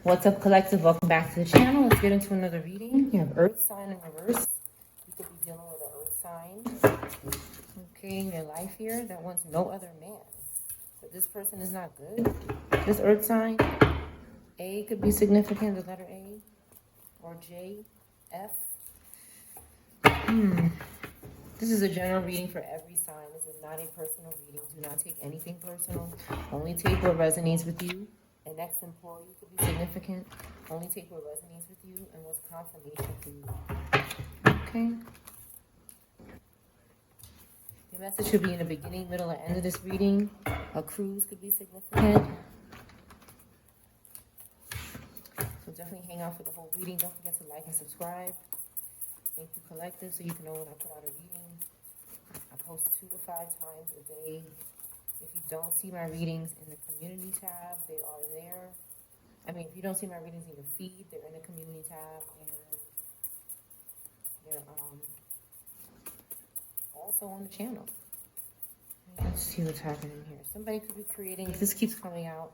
What's up, collective? Welcome back to the channel. Let's get into another reading. You have Earth sign in reverse. You could be dealing with an Earth sign, okay, in your life here that wants no other man. But this person is not good. This Earth sign, A could be significant, the letter A, or J, F. This is a general reading for every sign. This is not a personal reading. Do not take anything personal. Only take what resonates with you. An ex-employee could be significant. Only take what resonates with you and what's confirmation for you. Okay? Your message should be in the beginning, middle, or end of this reading. A cruise could be significant. So definitely hang out for the whole reading. Don't forget to like and subscribe. Thank you, collective, so you can know when I put out a reading. I post 2 to 5 times a day. If you don't see my readings in the community tab, they are there. I mean, if you don't see my readings in your feed, they're in the community tab, and they're also on the channel. Let's see what's happening here. Somebody could be creating, this keeps coming out,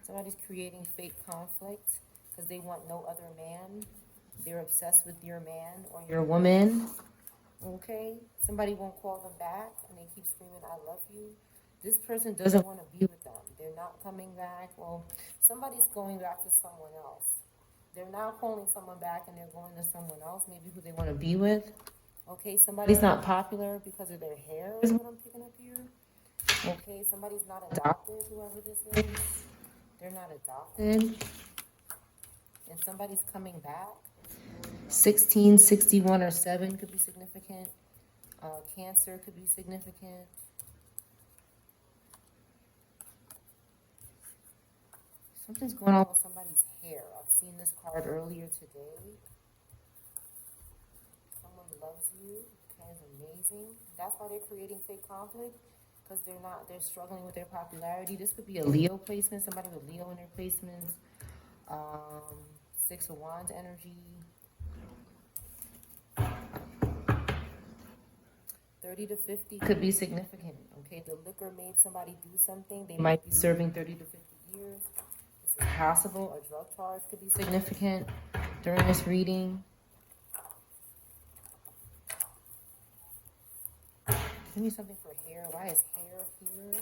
somebody's creating fake conflict because they want no other man. They're obsessed with your man or your woman. Okay? Somebody won't call them back and they keep screaming, I love you. This person doesn't want to be with them. They're not coming back. Well, somebody's going back to someone else. They're now calling someone back and they're going to someone else, maybe who they want to be with. Okay, somebody's not popular because of their hair is what I'm picking up here. Okay, somebody's not adopted, whoever this is. They're not adopted. And somebody's coming back. 16, 61, or 7 could be significant. Cancer could be significant. Something's going on with somebody's hair. I've seen this card earlier today. Someone loves you. Okay, it's amazing. That's why they're creating fake conflict, because they're struggling with their popularity. This could be a Leo placement, somebody with Leo in their placements. 6 of Wands energy. 30 to 50 could be significant. Okay, the liquor made somebody do something. They might be serving 30 to 50 years. This is possible. A drug charge could be significant during this reading. Give me something for hair. Why is hair here?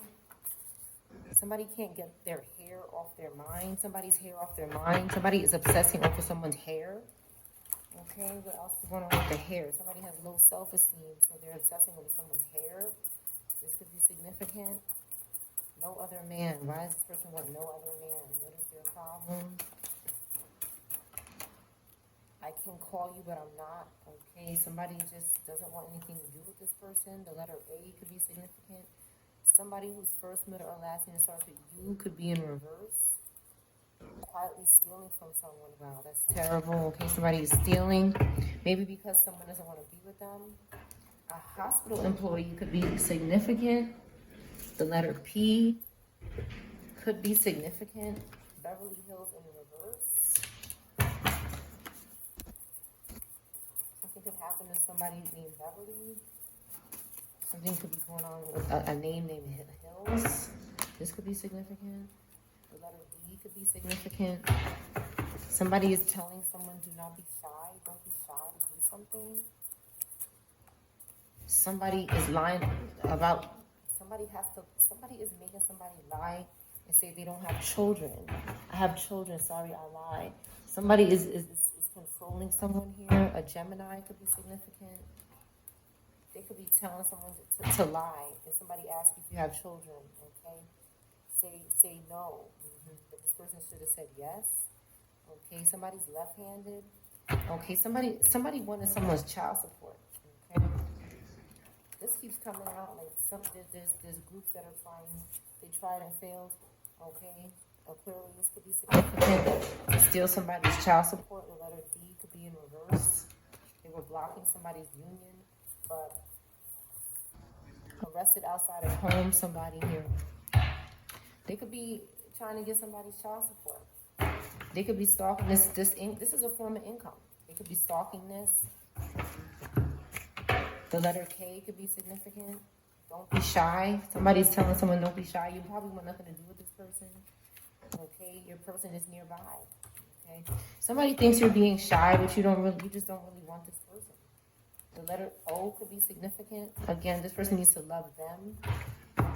Somebody can't get their hair off their mind. Somebody's hair off their mind. Somebody is obsessing over someone's hair. Okay, what else is going on with the hair? Somebody has low self-esteem, so they're obsessing over someone's hair. This could be significant. No other man. Why does this person want no other man? What is their problem? I can call you, but I'm not. Okay, somebody just doesn't want anything to do with this person. The letter A could be significant. Somebody whose first, middle, or last name starts with U could be in reverse. Quietly stealing from someone. Wow, that's terrible. Okay, somebody is stealing. Maybe because someone doesn't want to be with them. A hospital employee could be significant. The letter P could be significant. Beverly Hills in reverse. Something could happen to somebody named Beverly. Something could be going on with a name named Hills. This could be significant. The letter D could be significant. Somebody is telling someone, do not be shy. Don't be shy to do something. Somebody is lying about, somebody is making somebody lie and say they don't have children. I have children, sorry, I lied. Somebody is controlling someone here. A Gemini could be significant. They could be telling someone to lie. If somebody asks you if you have children, okay? Say no. But this person should have said yes. Okay, somebody's left-handed. Okay, somebody wanted someone's child support. Okay, this keeps coming out like there's groups that are trying. They tried and failed. Okay, Aquarius could be significant to steal somebody's child support. The letter D could be in reverse. They were blocking somebody's union, but arrested outside of home. Somebody here. They could be trying to get somebody's child support. They could be stalking this is a form of income. They could be stalking this. The letter K could be significant. Don't be shy. Somebody's telling someone don't be shy. You probably want nothing to do with this person. Okay, your person is nearby. Okay. Somebody thinks you're being shy, but you just don't really want this person. The letter O could be significant. Again, this person needs to love them.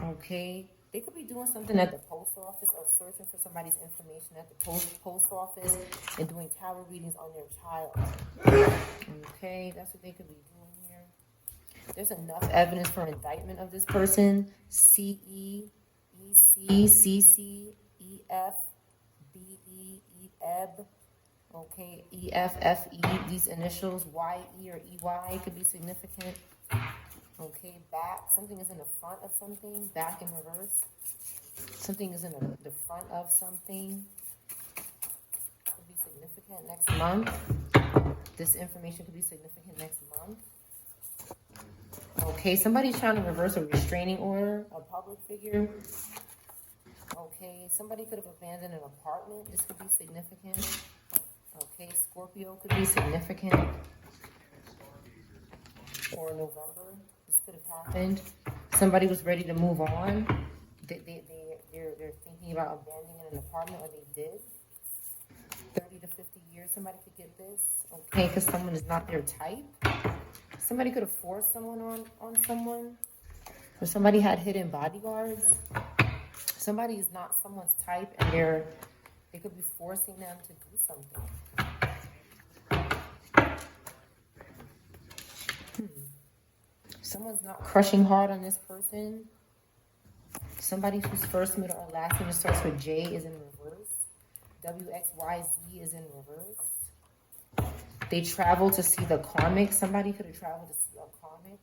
Okay. They could be doing something at the post office or searching for somebody's information at the post office and doing tarot readings on their child. Okay, that's what they could be doing here. There's enough evidence for indictment of this person. C-E, E-C, C-C, E-F, B-E, E-Eb. Okay, E-F-F-E, these initials, Y-E or E-Y could be significant. Okay, back, something is in the front of something, back in reverse. Something is in the front of something. Could be significant next month. This information could be significant next month. Okay, somebody's trying to reverse a restraining order, a public figure. Okay, somebody could have abandoned an apartment. This could be significant. Okay, Scorpio could be significant. Or November, this could have happened. Somebody was ready to move on. They're thinking about abandoning an apartment, or they did. 30 to 50 years, somebody could get this. Okay, because someone is not their type. Somebody could have forced someone on someone. Or somebody had hidden bodyguards. Somebody is not someone's type, and they could be forcing them to do something. Someone's not crushing hard on this person. Somebody whose first, middle, or last name starts with J is in reverse. WXYZ is in reverse. They travel to see the karmic. Somebody could have traveled to see a karmic.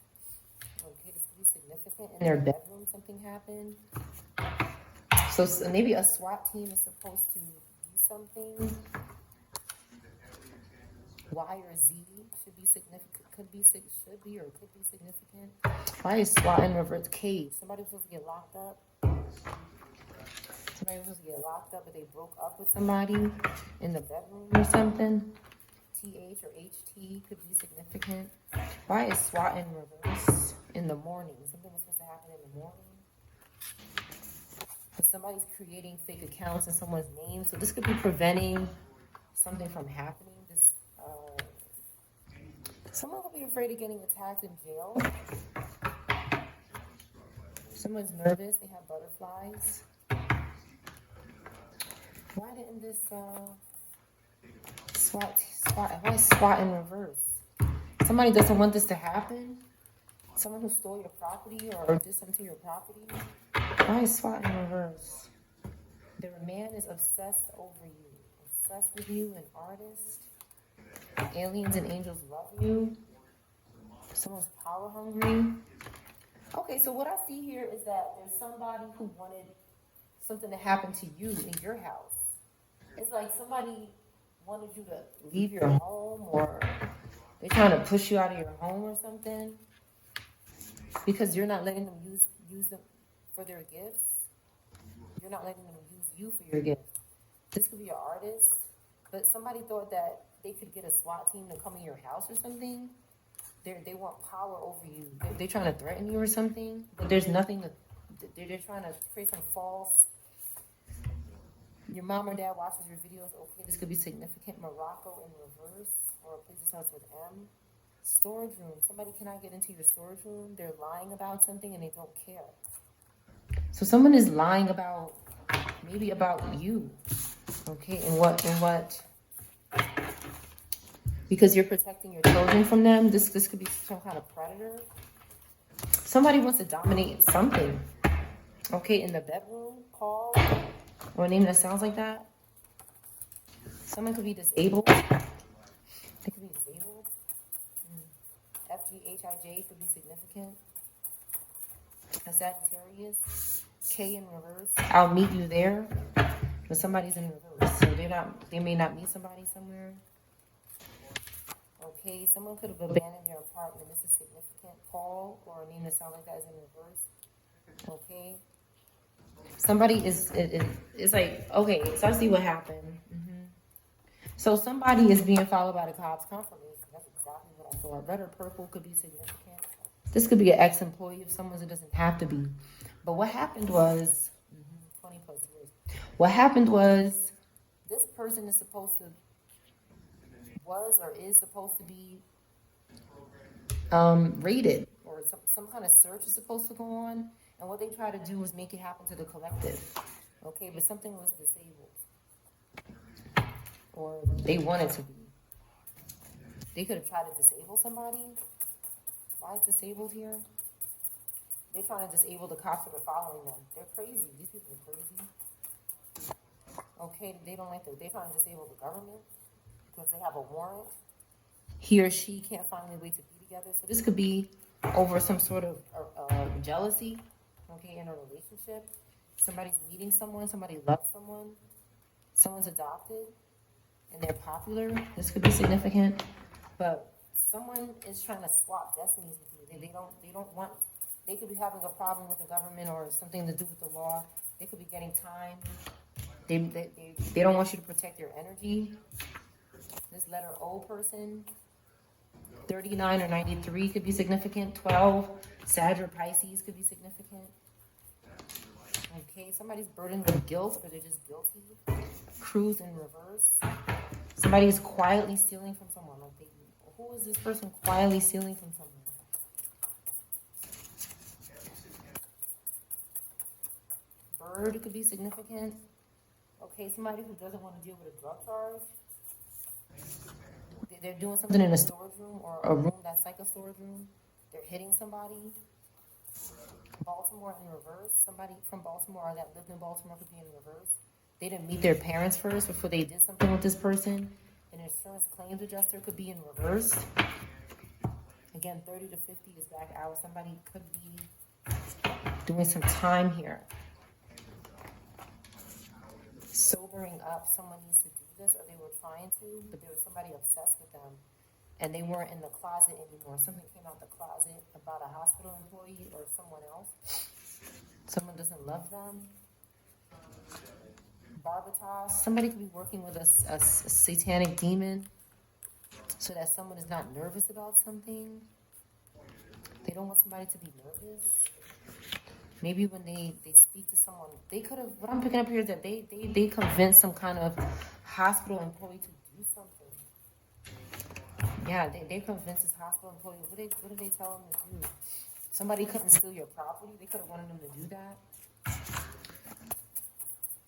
Okay, this could be significant. In their bedroom, something happened. So maybe a SWAT team is supposed to do something. Y or Z should be significant. Could be significant. Why is SWAT in reverse? Cage. Somebody was supposed to get locked up. Somebody was supposed to get locked up, but they broke up with somebody in the bedroom or something. TH or HT could be significant. Why is SWAT in reverse in the morning? Something was supposed to happen in the morning. But somebody's creating fake accounts in someone's name, so this could be preventing something from happening. Someone could be afraid of getting attacked in jail. Someone's nervous. They have butterflies. Why didn't this why is SWAT in reverse? Somebody doesn't want this to happen. Someone who stole your property or did something to your property. Why is SWAT in reverse? The man is obsessed over you. Obsessed with you, an artist. Aliens and angels love you. Someone's power hungry. Okay, so what I see here is that there's somebody who wanted something to happen to you in your house. It's like somebody wanted you to leave your home, or they're trying to push you out of your home or something because you're not letting them use them for their gifts. You're not letting them use you for your gifts. This could be an artist, but somebody thought that they could get a SWAT team to come in your house or something. They want power over you. They're trying to threaten you or something, but there's nothing to. They're trying to create some false. Your mom or dad watches your videos. Okay, this could be significant. Morocco in reverse, or a place that starts with M. Storage room. Somebody cannot get into your storage room. They're lying about something and they don't care. So someone is lying about, maybe about you. Okay, and what? Because you're protecting your children from them. This could be some kind of predator. Somebody wants to dominate something. Okay, in the bedroom, Paul, or a name that sounds like that. Someone could be disabled. They could be disabled. FGHIJ could be significant. A Sagittarius. K in reverse. I'll meet you there. But somebody's in reverse. So they may not meet somebody somewhere. Okay, someone could have abandoned their apartment. This is significant. Paul, or a name that sounds like that, is in reverse. Okay. Somebody is like, okay, so I see what happened. So somebody is being followed by the cops. Confirmation. That's exactly what I thought. Red or purple could be significant. This could be an ex-employee of someone's. It doesn't have to be. But what happened was, 20 plus years. What happened was, this person is supposed to, was or is supposed to be rated, or some kind of search is supposed to go on. And what they try to do is make it happen to the collective. Okay, but something was disabled. Or they wanted to be. They could have tried to disable somebody. Why is disabled here? They're trying to disable the cops that are following them. They're crazy. These people are crazy. Okay, they don't like they're trying to disable the government because they have a warrant. He or she can't find a way to be together. So this could be over some sort of jealousy, okay, in a relationship. Somebody's meeting someone, somebody loves someone, someone's adopted, and they're popular. This could be significant. But someone is trying to swap destinies with you. They don't want, they could be having a problem with the government or something to do with the law. They could be getting time. They don't want you to protect your energy. This letter O person, 39 or 93 could be significant. 12, Sag or Pisces could be significant. Okay, somebody's burdened with guilt, or they're just guilty. Cruise in reverse. Somebody's quietly stealing from someone. Who is this person quietly stealing from someone? Bird could be significant. Okay, somebody who doesn't want to deal with a drug charge. They're doing something in a storage room or a room that's like a storage room. They're hitting somebody. Baltimore in reverse. Somebody from Baltimore or that lived in Baltimore could be in reverse. They didn't meet their parents first before they did something with this person. An insurance claims adjuster could be in reverse. Again, 30 to 50 is back out. Somebody could be doing some time here. Sobering up, someone needs to do this, or they were trying to, but there was somebody obsessed with them, and they weren't in the closet anymore. Something came out the closet about a hospital employee or someone else. Someone doesn't love them. Barbatos, somebody could be working with a satanic demon so that someone is not nervous about something. They don't want somebody to be nervous. Maybe when they speak to someone, they could have, what I'm picking up here is that they convinced some kind of hospital employee to do something. Yeah, they convinced this hospital employee, what did they tell them to do? Somebody couldn't steal your property. They could have wanted them to do that.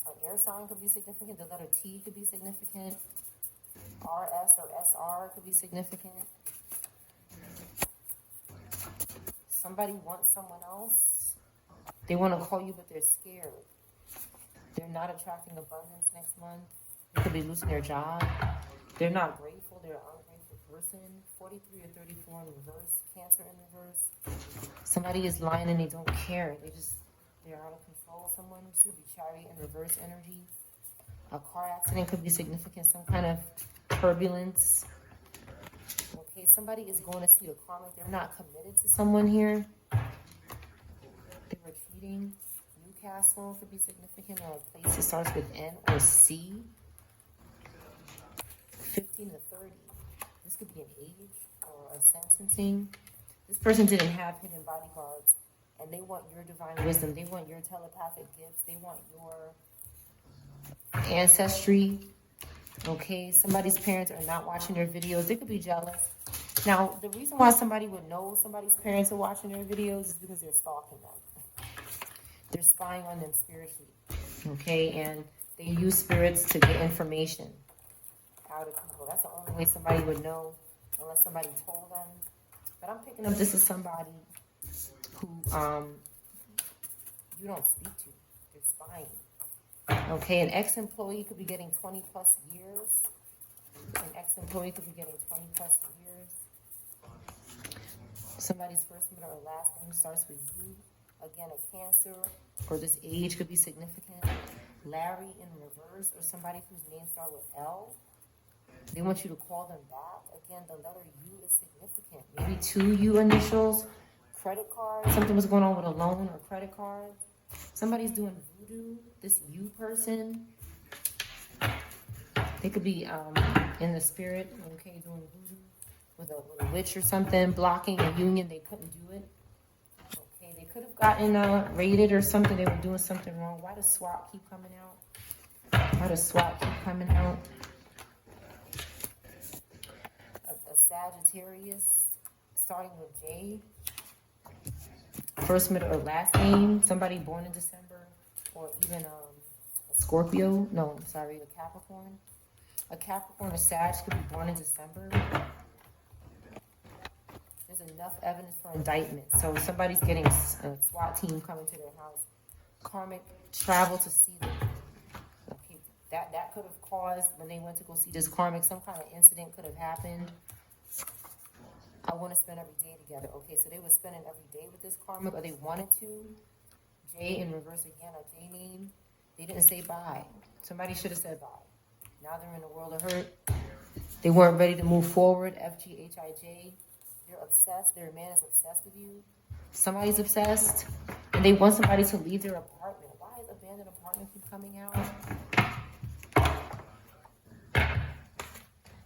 An air sign could be significant. The letter T could be significant. RS or SR could be significant. Somebody wants someone else. They want to call you, but they're scared. They're not attracting abundance next month. They could be losing their job. They're not grateful. They're an ungrateful person. 43 or 34 in reverse. Cancer in reverse. Somebody is lying and they don't care. They're out of control. Someone who's going to be Chariot in reverse energy. A car accident could be significant. Some kind of turbulence. Okay, somebody is going to see the karmic. They're not committed to someone here. They were cheating. Newcastle could be significant, or a place that starts with N or C. 15 to 30. This could be an age or a sentencing. This person didn't have hidden bodyguards, and they want your divine wisdom. They want your telepathic gifts. They want your ancestry. Okay, somebody's parents are not watching their videos. They could be jealous. Now, the reason why somebody would know somebody's parents are watching their videos is because they're stalking them. They're spying on them spiritually. Okay, and they use spirits to get information out of people. That's the only way somebody would know, unless somebody told them. But I'm picking up this is somebody who you don't speak to. They're spying. Okay, an ex-employee could be getting 20 plus years. An ex-employee could be getting 20 plus years. Somebody's first, middle, or last name starts with U. Again, a Cancer, or this age could be significant. Larry in reverse, or somebody whose name starts with L. They want you to call them back. Again, the letter U is significant. Maybe 2 U initials. Credit card. Something was going on with a loan or credit card. Somebody's doing voodoo. This U person. They could be in the spirit, okay, doing voodoo with a witch or something, blocking a union. They couldn't do it. Okay, they could have gotten raided or something. They were doing something wrong. Why does SWAT keep coming out? Why does SWAT keep coming out? A Sagittarius, starting with J. First, middle, or last name. Somebody born in December, or even a Scorpio. No, I'm sorry, a Capricorn. A Capricorn or Sag could be born in December. There's enough evidence for indictment. So somebody's getting a SWAT team coming to their house. Karmic travel to see them. Okay, that could have caused, when they went to go see this karmic, some kind of incident could have happened. I want to spend every day together. Okay, so they were spending every day with this karmic, or they wanted to. J in reverse again, a J name. They didn't say bye. Somebody should have said bye. Now they're in a world of hurt. They weren't ready to move forward. FGHIJ. They're obsessed. Their man is obsessed with you. Somebody's obsessed. And they want somebody to leave their apartment. Why is abandoned apartment keep coming out?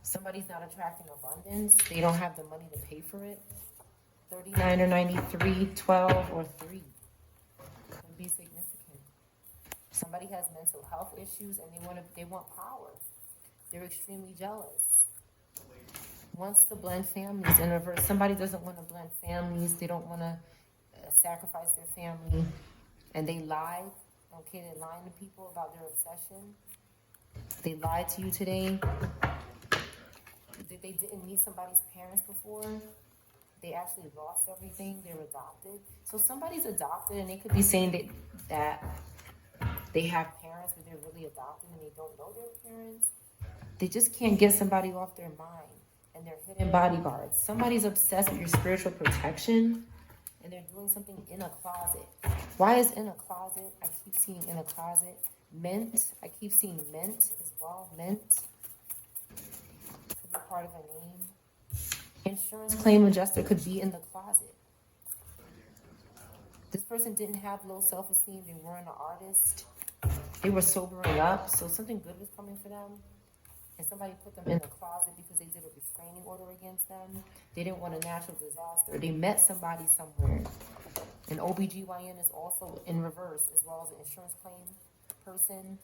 Somebody's not attracting abundance. They don't have the money to pay for it. 39 or 93, 12 or 3. Could be significant. Somebody has mental health issues and they want power. They're extremely jealous. Wants to blend families in reverse. Somebody doesn't want to blend families. They don't want to sacrifice their family. And they lie. Okay, they're lying to people about their obsession. They lied to you today. They didn't meet somebody's parents before. They actually lost everything. They're adopted. So somebody's adopted, and they could be saying that they have parents, but they're really adopted, and they don't know their parents. They just can't get somebody off their mind, and they're hidden bodyguards. Somebody's obsessed with your spiritual protection, and they're doing something in a closet. Why is in a closet? I keep seeing in a closet. Mint. I keep seeing mint as well. Mint. Part of a name. Insurance claim adjuster could be in the closet. This person didn't have low self-esteem. They weren't an artist. They were sobering up, so something good was coming for them. And somebody put them in the closet because they did a restraining order against them. They didn't want a natural disaster. They met somebody somewhere. An OBGYN is also in reverse, as well as an insurance claim person.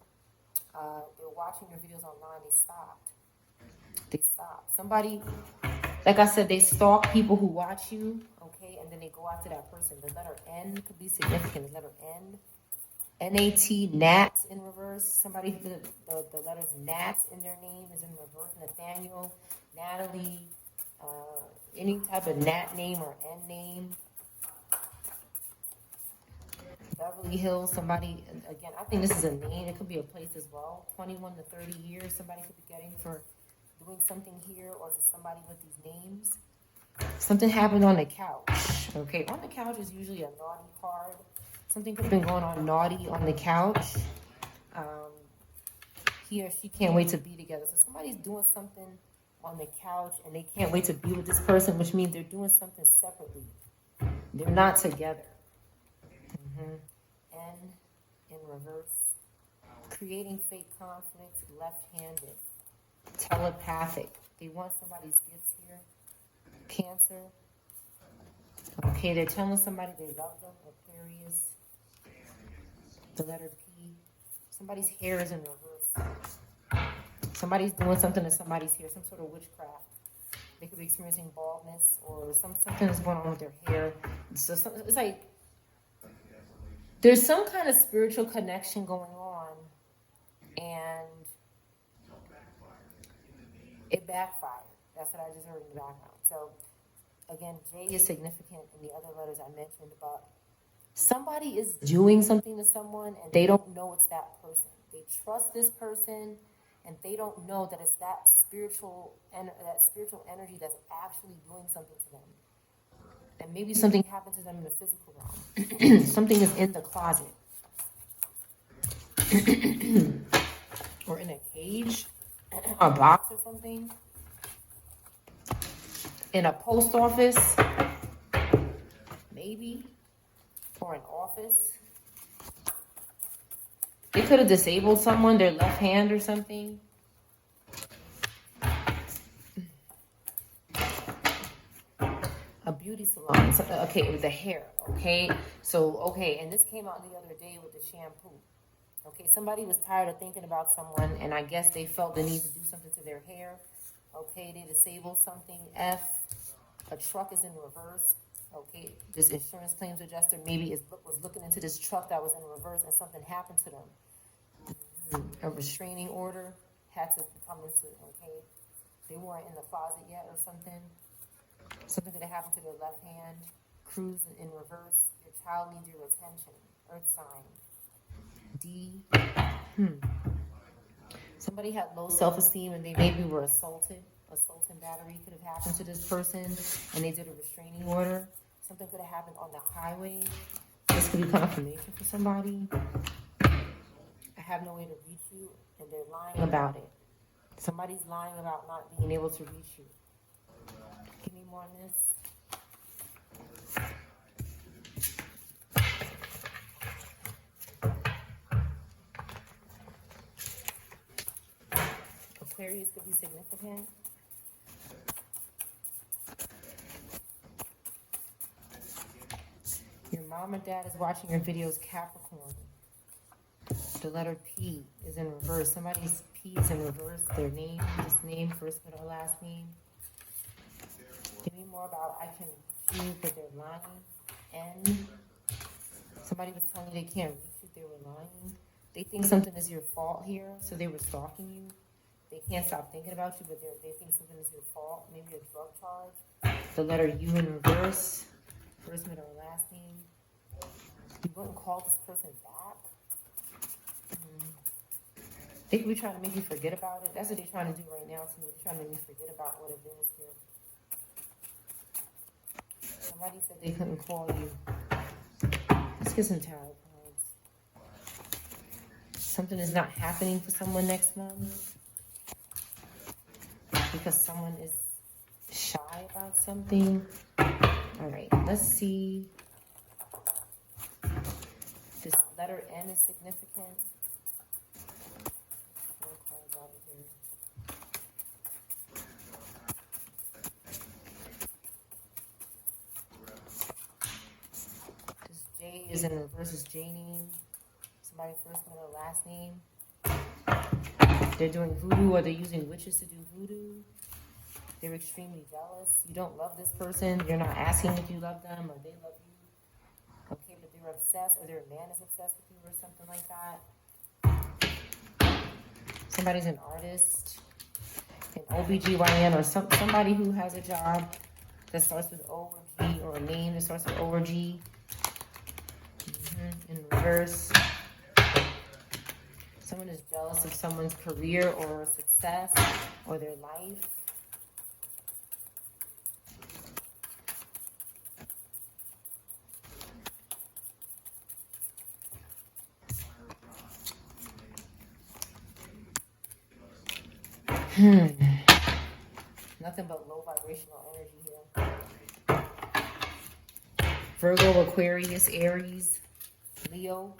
They're watching your videos online. They stopped. Somebody, like I said, they stalk people who watch you, okay, and then they go after that person. The letter N could be significant. The letter N. N-A-T, Nat in reverse. Somebody, the letters Nat in their name is in reverse. Nathaniel, Natalie, any type of Nat name or N name. Beverly Hills, somebody, again, I think this is a name. It could be a place as well. 21 to 30 years, somebody could be getting for doing something here, or to somebody with these names. Something happened on the couch. Okay, on the couch is usually a naughty card. Something could have been going on naughty on the couch. He or she can't wait to be together. So somebody's doing something on the couch and they can't wait to be with this person, which means they're doing something separately. They're not together. N in reverse. Creating fake conflict, left-handed. Telepathic. They want somebody's gifts here. Cancer. Okay, they're telling somebody they love them. Aquarius. The letter P. Somebody's hair is in reverse. Somebody's doing something to somebody's hair, some sort of witchcraft. They could be experiencing baldness, or something is going on with their hair. So it's like there's some kind of spiritual connection going on, and it backfired. That's what I just heard in the background. So, again, J is significant in the other letters I mentioned, but somebody is doing something to someone, and they don't know it's that person. They trust this person, and they don't know that it's that spiritual energy that's actually doing something to them. And maybe something happened to them in the physical realm. Something is in the closet. Or in a cage. A box or something. In a post office. Maybe. Or an office. They could have disabled someone, their left hand or something. A beauty salon. Okay, it was the hair. Okay. So, okay. And this came out the other day with the shampoo. Okay, somebody was tired of thinking about someone, and I guess they felt the need to do something to their hair. Okay, they disabled something. F, a truck is in reverse. Okay, this insurance claims adjuster maybe was looking into this truck that was in reverse and something happened to them. A restraining order had to come into, okay, they weren't in the closet yet or something. Something could have happened to their left hand. Cruise in reverse. Your child needs your attention. Earth sign. D. Somebody had low self-esteem and they maybe were assaulted. Assault and battery could have happened to this person and they did a restraining order. Something could have happened on the highway. This could be confirmation for somebody. I have no way to reach you and they're lying about it. Somebody's lying about not being able to reach you. Give me more on this. Aquarius could be significant. Your mom or dad is watching your videos, Capricorn. The letter P is in reverse. Somebody's P is in reverse. Their name, just name, first, middle, last name. Give me more about I can reach you, but they're lying. N. Somebody was telling you they can't reach you, they were lying. They think something is your fault here, so they were stalking you. They can't stop thinking about you, but they think something is your fault. Maybe a drug charge. The letter U in reverse. First, middle, last name. You wouldn't call this person back. They could be trying to make you forget about it. That's what they're trying to do right now to me. They're trying to make me forget about what it is here. Somebody said they couldn't call you. Let's get some tarot cards. Something is not happening for someone next month because someone is shy about something. All right, let's see. This letter N is significant. This J is in reverse, is J name. Somebody first, middle, last name. They're doing voodoo or they're using witches to do voodoo. They're extremely jealous. You don't love this person. You're not asking if you love them or they love you. Okay, but they're obsessed or their man is obsessed with you or something like that. Somebody's an artist, an OBGYN or somebody who has a job that starts with O or G or a name that starts with O or G. In reverse. Someone is jealous of someone's career or success or their life. Nothing but low vibrational energy here. Virgo, Aquarius, Aries, Leo.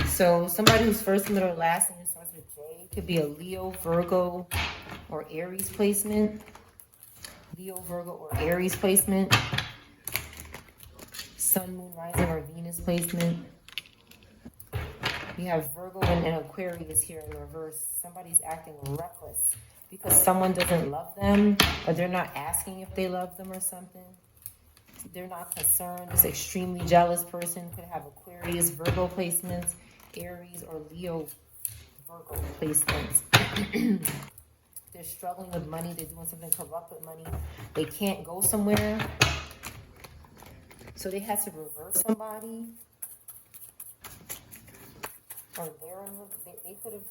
So somebody whose first, middle, last name starts with J could be a Leo, Virgo, or Aries placement. Leo, Virgo, or Aries placement. Sun, Moon, Rising, or Venus placement. We have Virgo and Aquarius here in reverse. Somebody's acting reckless because someone doesn't love them or they're not asking if they love them or something. They're not concerned. This extremely jealous person could have Aquarius, Virgo placements, Aries, or Leo, Virgo placements. They're struggling with money. They're doing something corrupt with money. They can't go somewhere. So they had to reverse somebody. Or they could have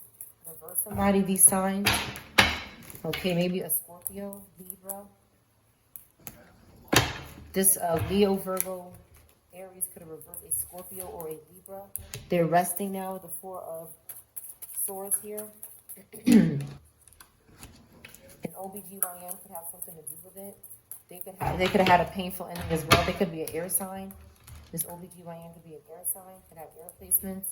reversed somebody, these signs. Okay, maybe a Scorpio, Libra. This Leo, Virgo, Aries could have reversed a Scorpio or a Libra. They're resting now with the Four of Swords here. An OBGYN could have something to do with it. They could have had a painful ending as well. They could be an air sign. This OBGYN could be an air sign, could have air placements.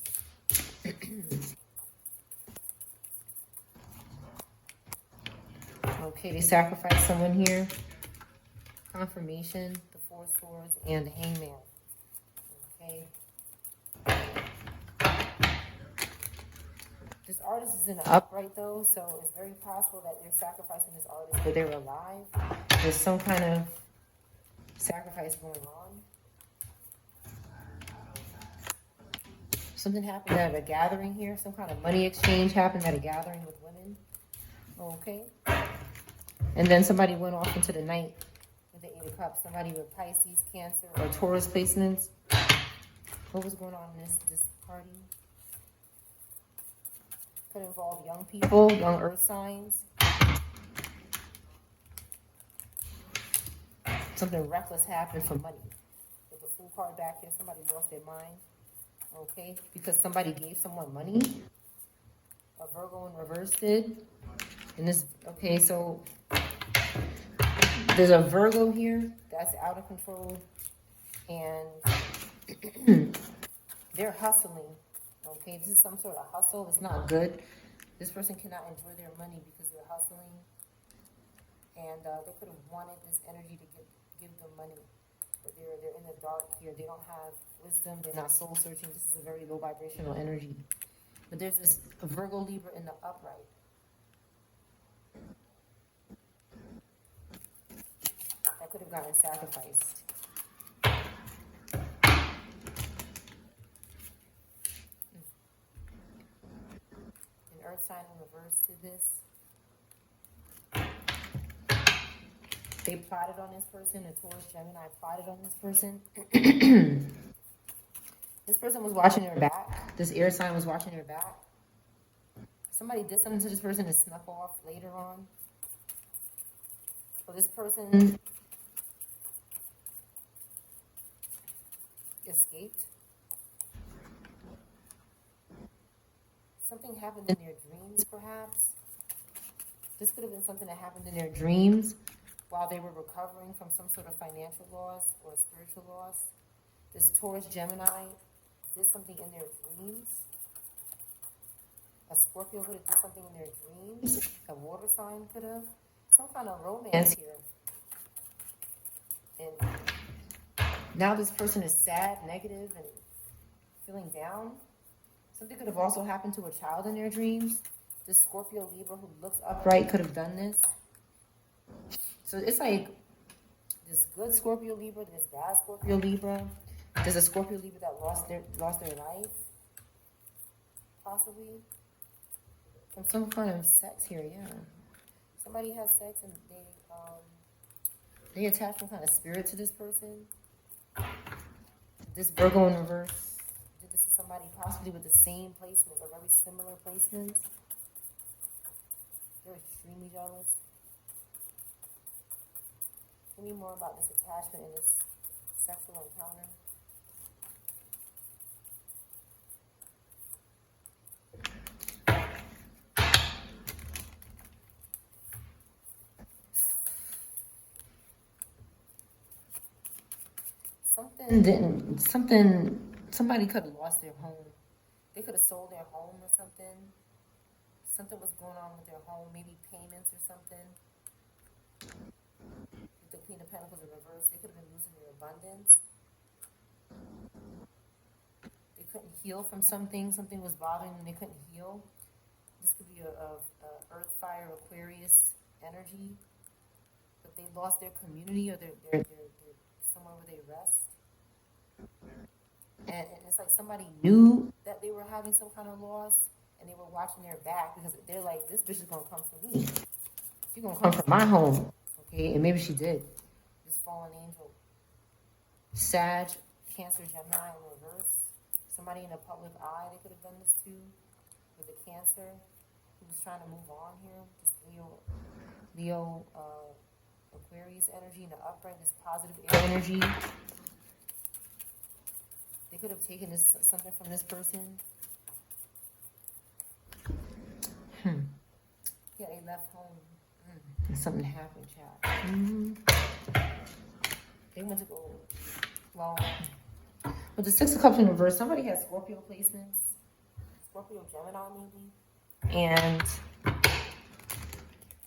Okay, they sacrificed someone here. Confirmation, the Four Swords, and the Hangman. Okay. This artist is in the upright though, so it's very possible that they're sacrificing this artist, but they're alive. There's some kind of sacrifice going on. Something happened at a gathering here. Some kind of money exchange happened at a gathering with women. Okay. And then somebody went off into the night with the Eight of Cups. Somebody with Pisces, Cancer, or Taurus placements. What was going on in this party? Could involve young people, young earth signs. Something reckless happened for money. With the Fool card back here, somebody lost their mind. Okay, because somebody gave someone money. A Virgo in reverse did. And this, okay, so there's a Virgo here that's out of control. And they're hustling. Okay, this is some sort of hustle. It's not good. This person cannot enjoy their money because they're hustling. And they could have wanted this energy to give them money. But they're in the dark here. They don't have wisdom. They're not soul searching. This is a very low vibrational energy. But there's this Virgo Libra in the upright. That could have gotten sacrificed. An earth sign in reverse to this. They plotted on this person. A Taurus Gemini plotted on this person. This person was watching their back. This air sign was watching their back. Somebody did something to this person and snuck off later on. So this person escaped. Something happened in their dreams, perhaps. This could have been something that happened in their dreams while they were recovering from some sort of financial loss or spiritual loss. This Taurus Gemini did something in their dreams. A Scorpio could have did something in their dreams. A water sign could have. Some kind of romance here. And now this person is sad, negative, and feeling down. Something could have also happened to a child in their dreams. This Scorpio Libra who looks upright could have done this. So it's like this good Scorpio Libra, this bad Scorpio Libra. There's a Scorpio Libra that lost their life, possibly from some kind of sex here. Yeah, somebody has sex and they attach some kind of spirit to this person. This Virgo in reverse did this to somebody possibly with the same placements or very similar placements. They're extremely jealous. Tell me more about this attachment and this sexual encounter. Somebody could have lost their home. They could have sold their home or something. Something was going on with their home, maybe payments or something. With the Queen of Pentacles in reverse, they could have been losing their abundance. They couldn't heal from something. Something was bothering them. They couldn't heal. This could be a Earth, Fire, Aquarius energy. But they lost their community or they're somewhere where they rest. And it's like somebody knew that they were having some kind of loss and they were watching their back because they're like, this bitch is going to come for me. She's going to come for my home. Okay, and maybe she did. This fallen angel. Sag, Cancer, Gemini in reverse. Somebody in the public eye they could have done this to. With the Cancer who was trying to move on here. This Leo, Aquarius energy in the upright. This positive air energy. They could have taken something from this person. Yeah, they left home. And something happened, child. They went to go. Well, with the Six of Cups in reverse, somebody has Scorpio placements. Scorpio, Gemini, maybe. And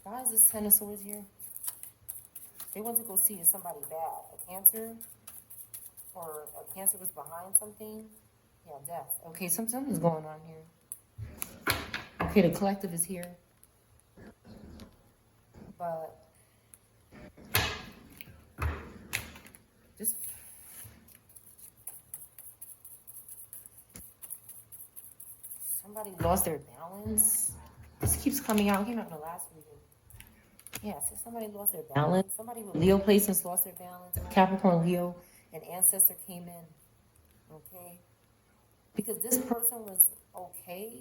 why is this Ten of Swords here? They went to go see somebody bad. A Cancer. Or a Cancer was behind something. Yeah, death. Okay, something's going on here. Okay, the collective is here. But just somebody lost their balance. This keeps coming out. Came out in the last reading. Yeah, so somebody lost their balance. Somebody with Leo placements lost their balance. Capricorn, Leo, an ancestor came in. Okay? Because this person was okay,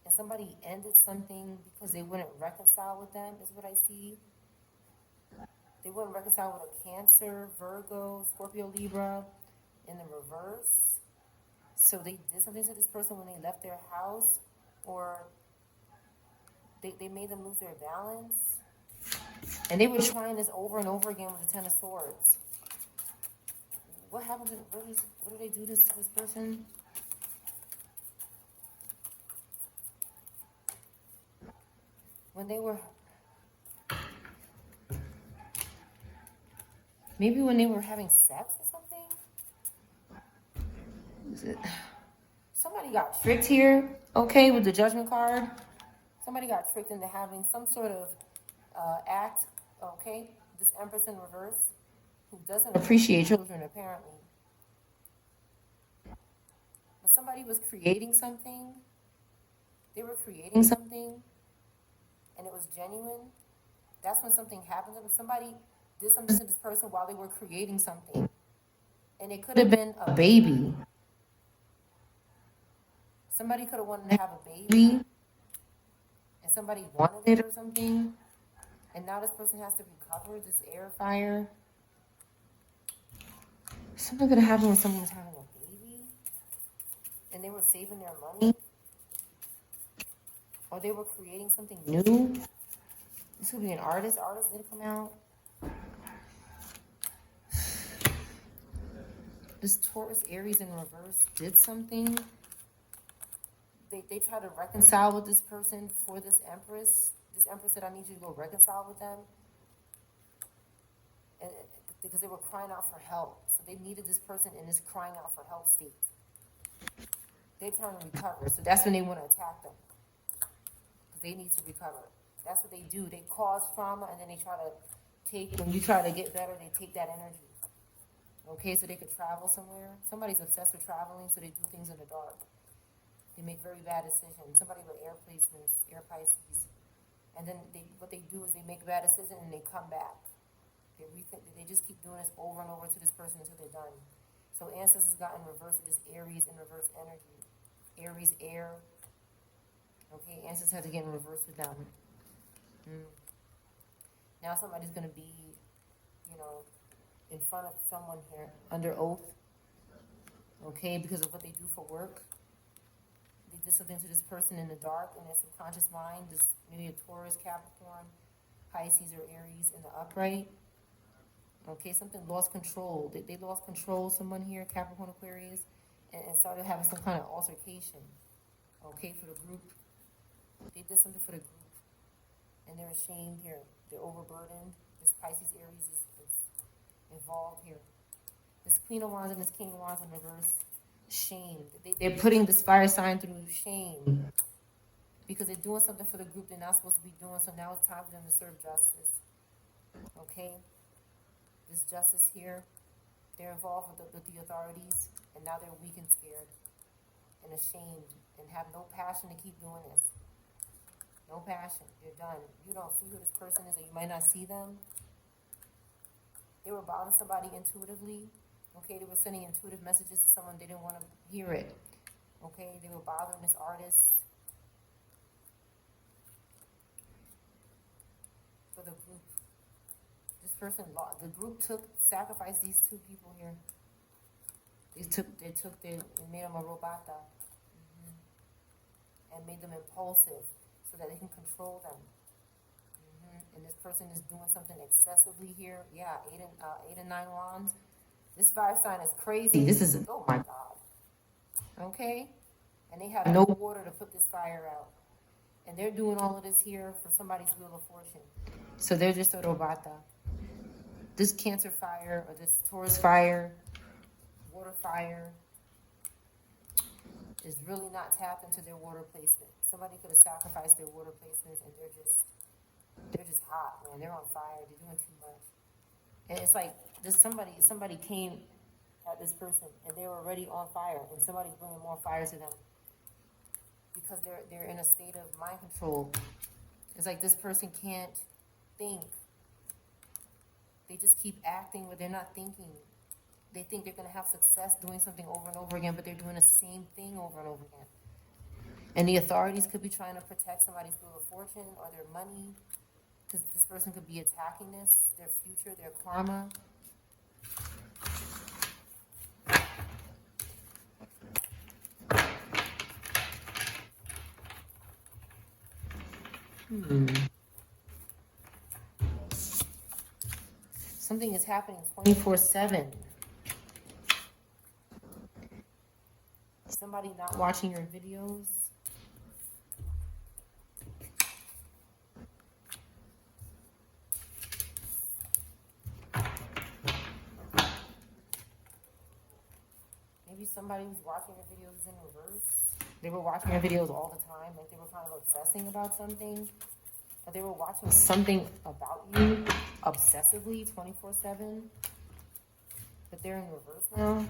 and somebody ended something because they wouldn't reconcile with them, is what I see. They wouldn't reconcile with a Cancer, Virgo, Scorpio, Libra in the reverse. So they did something to this person when they left their house, or they made them lose their balance. And they were trying this over and over again with the Ten of Swords. What happened to, what did they do to this person? When they were, maybe when they were having sex or something? Somebody got tricked here, okay, with the Judgment card. Somebody got tricked into having some sort of act, okay? This Empress in reverse, who doesn't appreciate children, apparently. But somebody was creating something. They were creating something, and it was genuine. That's when something happened to them. Somebody did something to this person while they were creating something. And it could have been a baby. Somebody could have wanted to have a baby, and somebody wanted it or something. And now this person has to recover this air fire. Something could have happened when someone was having a baby, and they were saving their money. Or they were creating something new. This could be an artist. Artist did come out. This Taurus, Aries in reverse did something. They tried to reconcile with this person for this Empress. This Empress said, I need you to go reconcile with them. And because they were crying out for help. So they needed this person in this crying out for help state. They're trying to recover. So that's when they want to attack them. Because they need to recover. That's what they do. They cause trauma, and then they try to take, when you try to get better, they take that energy. Okay, so they could travel somewhere. Somebody's obsessed with traveling, so they do things in the dark. They make very bad decisions. Somebody with air placements, air Pisces. And then what they do is they make a bad decision and they come back. They just keep doing this over and over to this person until they're done. So ancestors got in reverse with this Aries in reverse energy. Aries, air. Okay, ancestors had to get in reverse with them. Now somebody's going to be, in front of someone here under oath. Okay, because of what they do for work. They did something to this person in the dark in their subconscious mind. This maybe a Taurus, Capricorn, Pisces, or Aries in the upright. Okay, something lost control. They lost control, someone here, Capricorn, Aquarius, and started having some kind of altercation. Okay, for the group. They did something for the group. And they're ashamed here. They're overburdened. This Pisces, Aries is involved here. This Queen of Wands and this King of Wands in reverse. Shame. They're putting this fire sign through shame. Because they're doing something for the group they're not supposed to be doing, so now it's time for them to serve justice. Okay? This justice here, they're involved with the authorities, and now they're weak and scared and ashamed and have no passion to keep doing this. No passion. You're done. You don't see who this person is, or you might not see them. They were bothering somebody intuitively. Okay, they were sending intuitive messages to someone, they didn't want to hear it. Okay, they were bothering this artist. For the group. This person, the group sacrificed these two people here. They made them a robata. And made them impulsive so that they can control them. And this person is doing something excessively here. Yeah, 8 and 9 wands. This fire sign is crazy. This is, oh my God. Okay? And they have no water to put this fire out. And they're doing all of this here for somebody's wheel of fortune. So they're just a robata. This Cancer fire, or this Taurus fire, water fire, is really not tapped into their water placement. Somebody could have sacrificed their water placements, and they're just hot, man. They're on fire. They're doing too much. And it's like somebody came at this person, and they were already on fire, and somebody's bringing more fire to them because they're in a state of mind control. It's like this person can't think. They just keep acting, but they're not thinking. They think they're going to have success doing something over and over again, but they're doing the same thing over and over again. And the authorities could be trying to protect somebody's wheel of fortune or their money, because this person could be attacking this, their future, their karma. Something is happening 24/7. Somebody not watching your videos. Maybe somebody who's watching your videos is in reverse. They were watching your videos all the time, like they were kind of obsessing about something. Or they were watching something about you obsessively 24/7. But they're in reverse now.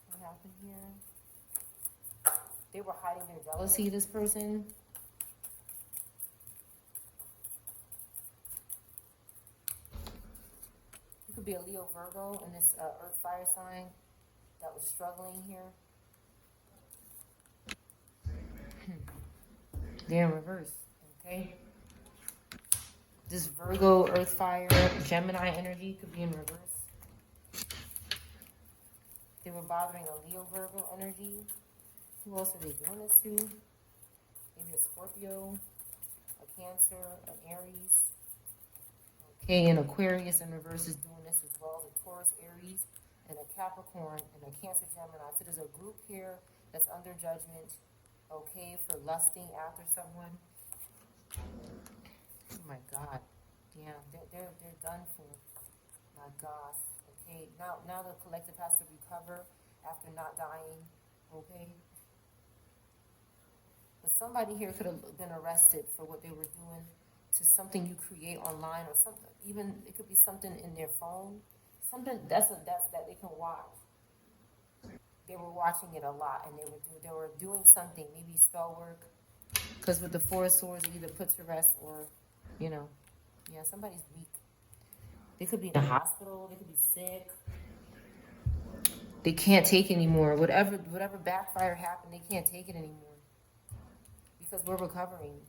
What happened here? They were hiding their jealousy, this person. You could be a Leo Virgo in this earth fire sign that was struggling here. They're in reverse, okay? This Virgo, earth fire, Gemini energy could be in reverse. They were bothering a Leo Virgo energy. Who else are they doing this to? Maybe a Scorpio, a Cancer, an Aries. Okay, an Aquarius in reverse is doing this as well. A Taurus, Aries, and a Capricorn, and a Cancer, Gemini. So there's a group here that's under judgment, okay, for lusting after someone. Oh my God. Yeah, they're done for. My gosh. Okay, now the collective has to recover after not dying. Okay. But somebody here could have been arrested for what they were doing to something you create online, or something. Even it could be something in their phone, something that they can watch. They were watching it a lot, and they were doing something, maybe spell work. Because with the Four of Swords, it either puts to rest or, yeah, somebody's weak. They could be in a hospital. They could be sick. They can't take anymore. Whatever backfire happened, they can't take it anymore. Because we're recovering.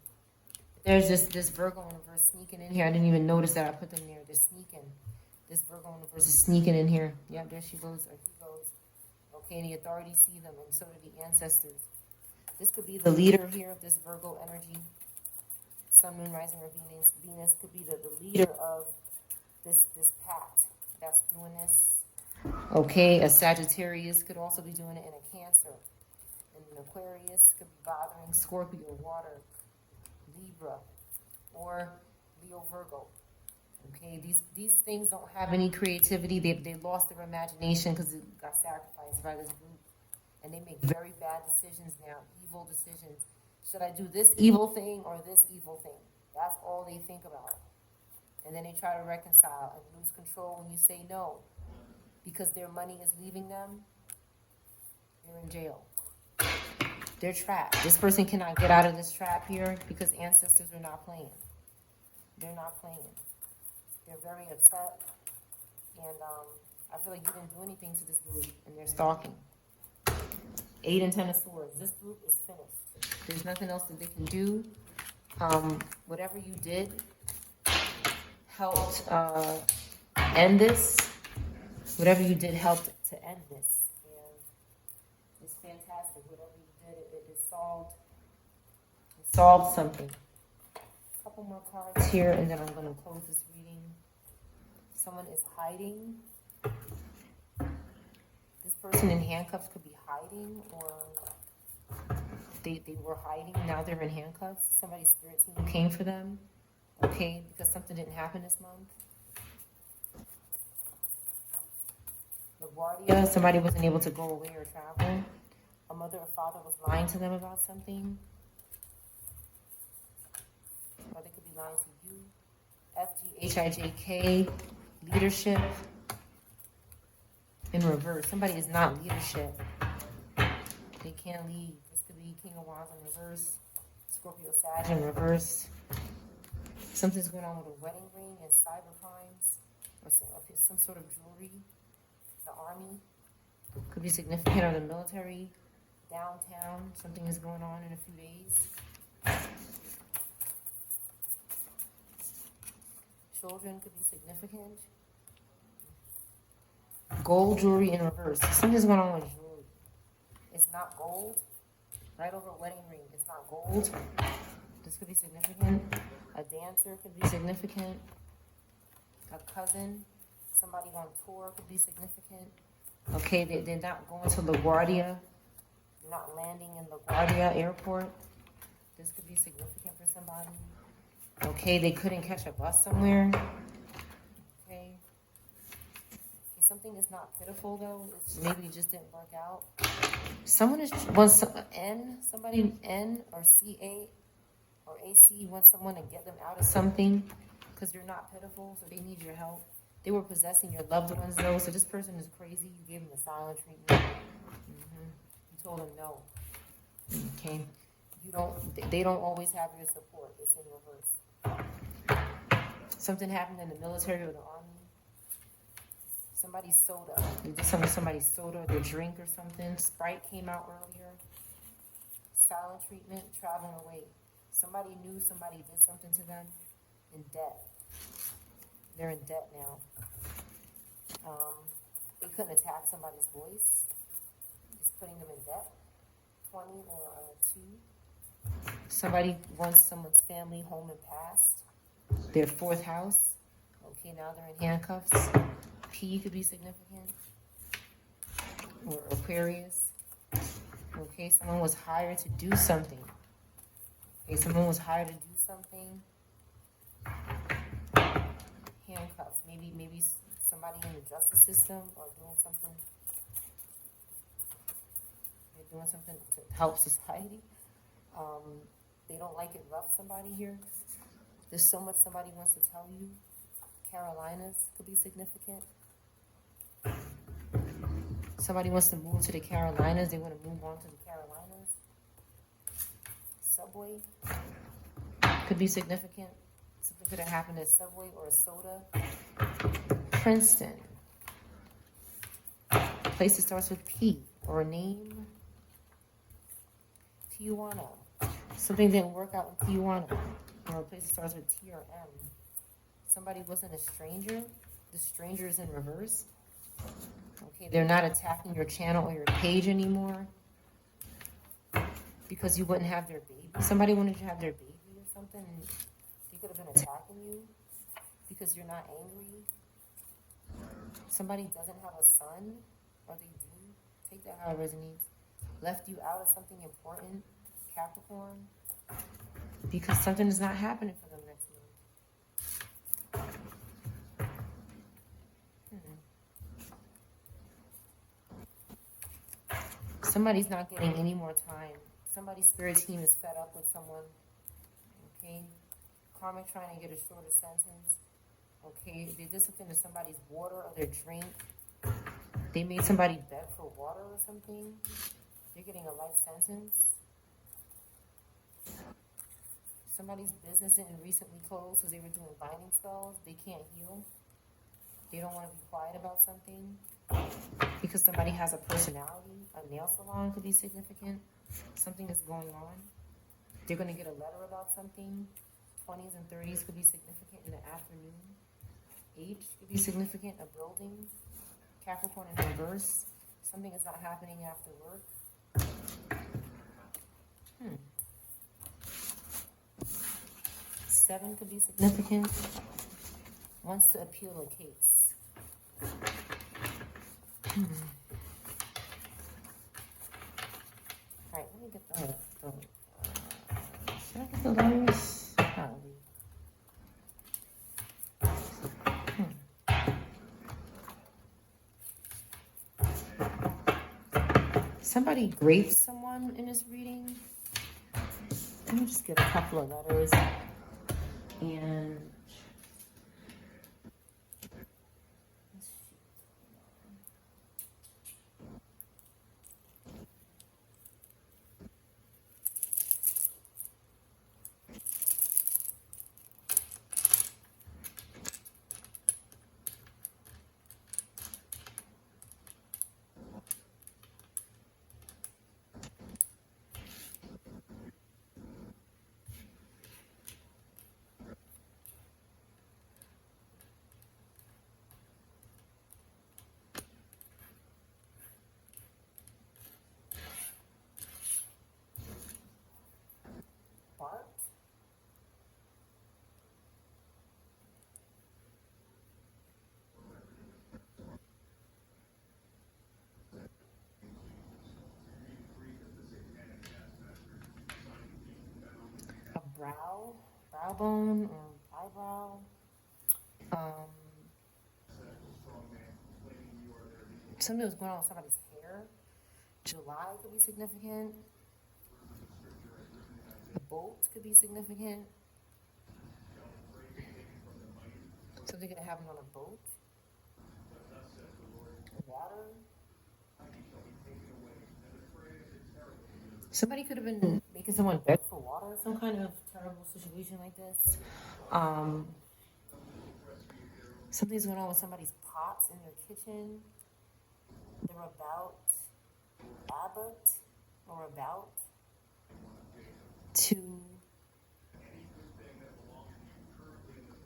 There's this Virgo in reverse sneaking in here. I didn't even notice that I put them there. They're sneaking. This Virgo in reverse is sneaking in here. Yeah, there she goes, or he goes. Okay, and the authorities see them, and so do the ancestors. This could be the leader here of this Virgo energy. Sun, Moon, Rising, or Venus could be the leader of this pact that's doing this. Okay, a Sagittarius could also be doing it, and a Cancer. And an Aquarius could be bothering Scorpio, Water, Libra, or Leo, Virgo. Okay, these things don't have any creativity. They lost their imagination because it got sacrificed by this group. And they make very bad decisions now, evil decisions. Should I do this evil thing or this evil thing? That's all they think about. And then they try to reconcile and lose control when you say no. Because their money is leaving them, they're in jail. They're trapped. This person cannot get out of this trap here because ancestors are not playing. They're not playing. They're very upset. And I feel like you didn't do anything to this group, and they're stalking. 8 and 10 of Swords. This group is finished. There's nothing else that they can do. Whatever you did helped end this. Whatever you did helped to end this. And it's fantastic. Whatever you did, it solved something. A couple more cards here, and then I'm going to close this reading. Someone is hiding. This person in handcuffs could be hiding, or They were hiding, now they're in handcuffs. Somebody's spirit team came for them, okay, because something didn't happen this month. LaGuardia, somebody wasn't able to go away or travel. A mother or father was lying to them about something. Or they could be lying to you. FGHIJK, leadership in reverse. Somebody is not leadership. They can't lead. This could be King of Wands in reverse, Scorpio Sag in reverse. Something's going on with a wedding ring and cyber crimes, or some sort of jewelry. The army could be significant, or the military. Downtown, something is going on in a few days. Children could be significant. Gold jewelry in reverse. Something's going on with jewelry. It's not gold. Right over a wedding ring, it's not gold. This could be significant. A dancer could be significant. A cousin, somebody on tour could be significant. Okay, they're not going to LaGuardia. They're not landing in LaGuardia Airport. This could be significant for somebody. Okay, they couldn't catch a bus somewhere. Okay. Something is not pitiful though. Maybe it just didn't work out. Someone somebody N or CA or AC wants someone to get them out of something because they're not pitiful, so they need your help. They were possessing your loved ones though, so this person is crazy. You gave them the silent treatment. You told them no. Okay. They don't always have your support. It's in reverse. Something happened in the military or the army. Somebody's soda. They did something to somebody's soda, their drink or something. Sprite came out earlier. Silent treatment, traveling away. Somebody knew somebody did something to them. In debt. They're in debt now. They couldn't attack somebody's voice. It's putting them in debt. 20 or 2. Somebody wants someone's family, home, and past. Their 4th house. Okay, now they're in handcuffs. P could be significant. Or Aquarius. Okay, someone was hired to do something. Okay, someone was hired to do something. Handcuffs. Maybe somebody in the justice system or doing something. They're doing something to help society. They don't like it rough, somebody here. There's so much somebody wants to tell you. Carolinas could be significant. Somebody wants to move to the Carolinas. They want to move on to the Carolinas. Subway could be significant. Something could have happened at Subway or a soda. Princeton. A place that starts with P or a name. Tijuana. Something didn't work out in Tijuana. Or a place that starts with T or M. Somebody wasn't a stranger. The stranger is in reverse. Okay, they're not attacking your channel or your page anymore because you wouldn't have their baby. Somebody wanted to have their baby or something, and they could have been attacking you because you're not angry. Somebody doesn't have a son, or they do. Take that how it resonates. Left you out of something important, Capricorn, because something is not happening for them next month. Somebody's not getting any more time. Somebody's spirit team is fed up with someone. Okay? Karmic trying to get a shorter sentence. Okay? They did something to somebody's water or their drink. They made somebody beg for water or something. They're getting a life sentence. Somebody's business didn't recently close because they were doing binding spells. They can't heal. They don't want to be quiet about something. Because somebody has a personality. A nail salon could be significant. Something is going on. They're going to get a letter about something. 20s and 30s could be significant in the afternoon. H could be significant. A building. Capricorn in reverse. Something is not happening after work. 7 could be significant. Wants to appeal a case. Alright, let me get the the letters? Probably. Somebody graped someone in this reading. Let me just get a couple of letters. And Bart. A brow bone or eyebrow. Something was going on with somebody's hair. July could be significant. A bolt could be significant. Something could happen on a boat. Water. Somebody could have been making someone beg for water, some kind of terrible situation like this. Something's going on with somebody's pots in their kitchen. They're about to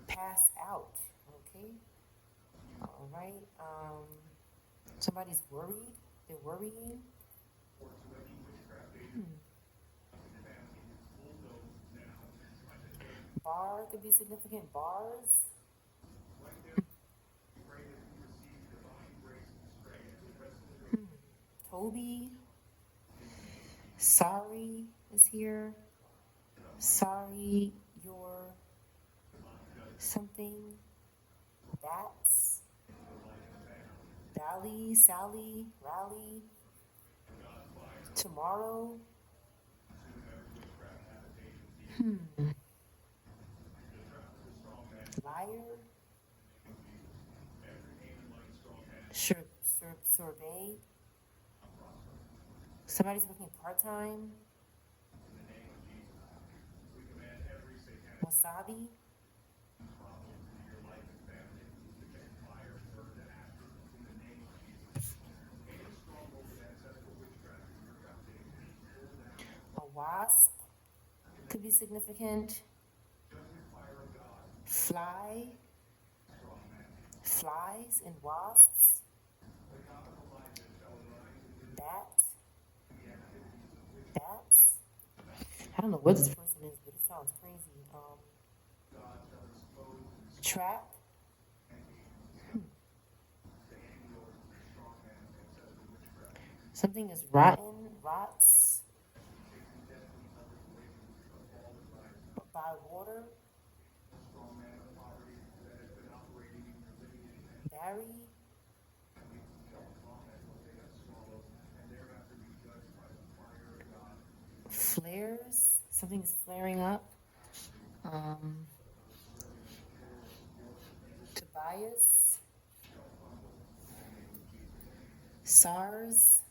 pass out. Okay. All right. Somebody's worried. They're worrying. Bar could be significant. Bars. Toby. Sorry is here. Sorry, you're something. That's. Dally, Sally, rally. Tomorrow. Liar. Sorbet. Somebody's working part-time. Wasabi. A wasp could be significant. Fly. Flies and wasps. Bats. I don't know what this person is, but it sounds crazy. Trap. Something is rotten, rots. By water. Barry. Flares. Something's flaring up. Tobias. SARS.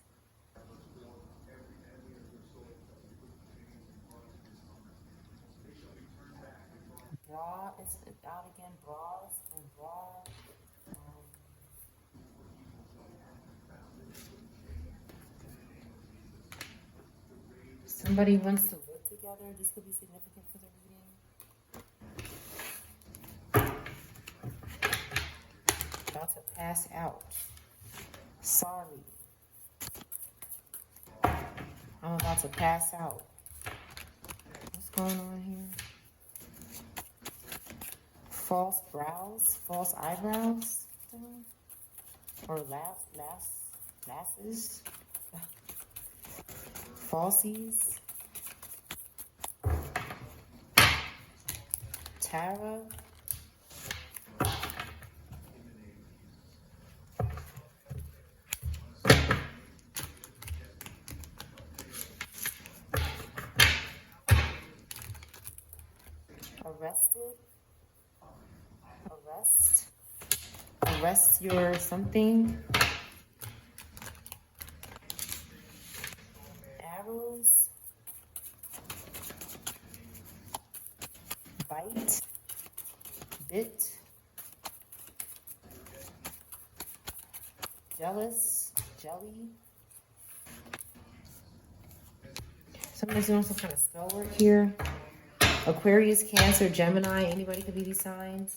Bra is out again. Bras and bra. Somebody wants to live together. This could be significant for the reading. About to pass out. Sorry. I'm about to pass out. What's going on here? False brows, false eyebrows, or lasses, falsies. Tara. Arrested. Arrest. Arrest your something. Arrows. Bite. Bit. Jealous. Jelly. Somebody's doing some kind of spell work here. Aquarius, Cancer, Gemini. Anybody could be these signs.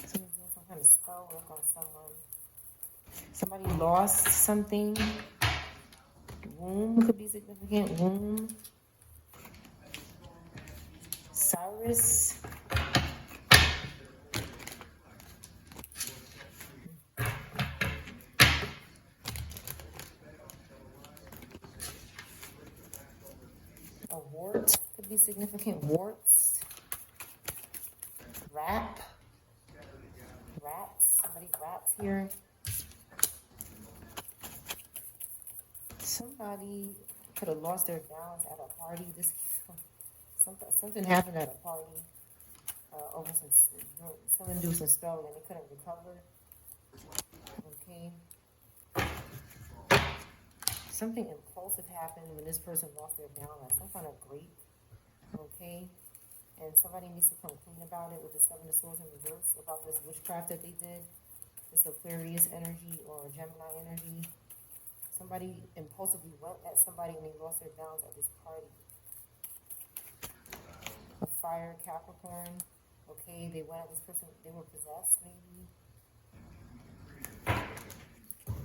Somebody's doing some kind of spell work on someone. Somebody lost something. Womb could be significant. Womb. Cyrus. A wart could be significant. Warts. Rap. Raps. Somebody raps here. Somebody could have lost their balance at a party. Something happened at a party over something to do with some spelling and they couldn't recover. Okay. Something impulsive happened when this person lost their balance. Some kind of grape. Okay. And somebody needs to come clean about it with the Seven of Swords in reverse about this witchcraft that they did. This Aquarius energy or Gemini energy. Somebody impulsively went at somebody and they lost their balance at this party. A fire, Capricorn. Okay, they went at this person. They were possessed, maybe.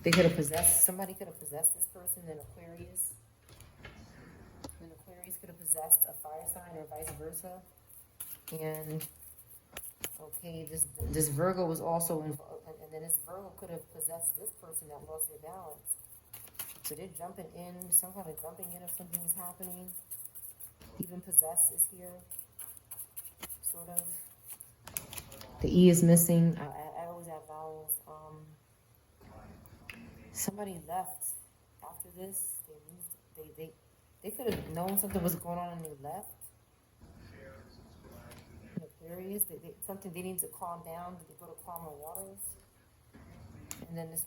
They could have possessed, somebody could have possessed this person in Aquarius. And Aquarius could have possessed a fire sign or vice versa. And, okay, this Virgo was also involved. And then this Virgo could have possessed this person that lost their balance. So they're jumping in, some kind of jumping in if something is happening. Even possess is here, sort of. The E is missing. I always have vowels. Somebody left after this. They moved. They could have known something was going on and they left. In Aquarius, something they need to calm down. They go to calmer waters. And then this